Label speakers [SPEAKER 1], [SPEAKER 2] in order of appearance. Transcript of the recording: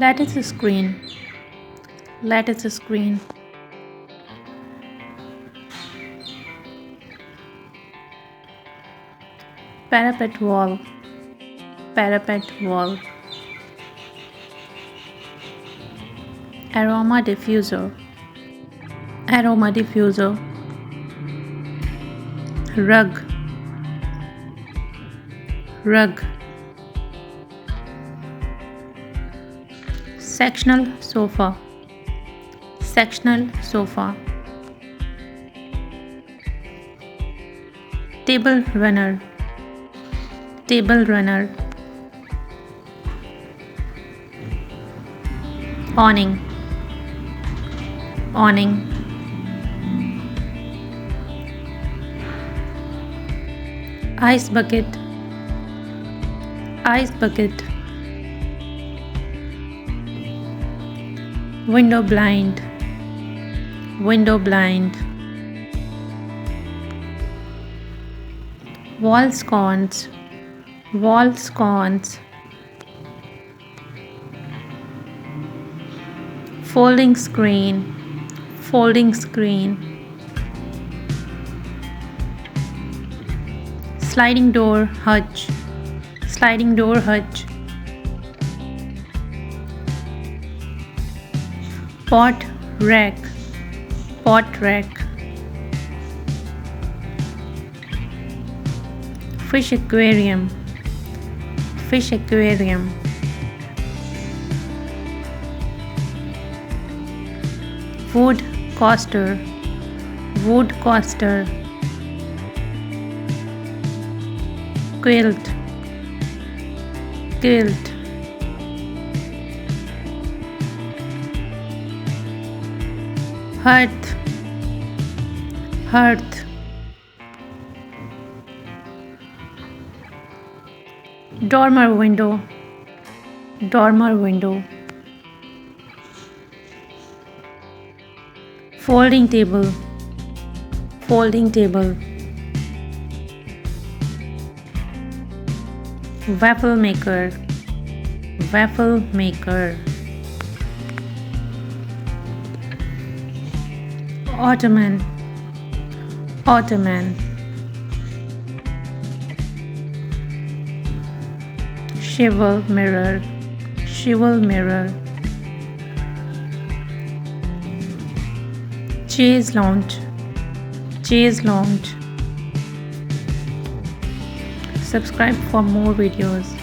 [SPEAKER 1] Lattice screen. Lattice screen. Parapet wall. Parapet wall. Aroma diffuser. Aroma diffuser. Rug. Rug. Sectional sofa. Sectional sofa. Table runner. Table runner. Awning. Awning. Ice bucket. Ice bucket. Window blind. Window blind. Wall sconce. Wall sconce. Folding screen. Folding screen. Sliding door hutch. Sliding door hutch. Pot rack. Pot rack. Fish aquarium. Fish aquarium. Wood coaster. Wood coaster. Quilt. Quilt. Hearth. Hearth. Dormer window. Dormer window. Folding table. Folding table. Waffle maker. Waffle maker. Ottoman. Ottoman. Cheval mirror. Cheval mirror. Chaise lounge. Chaise lounge. Subscribe for more videos.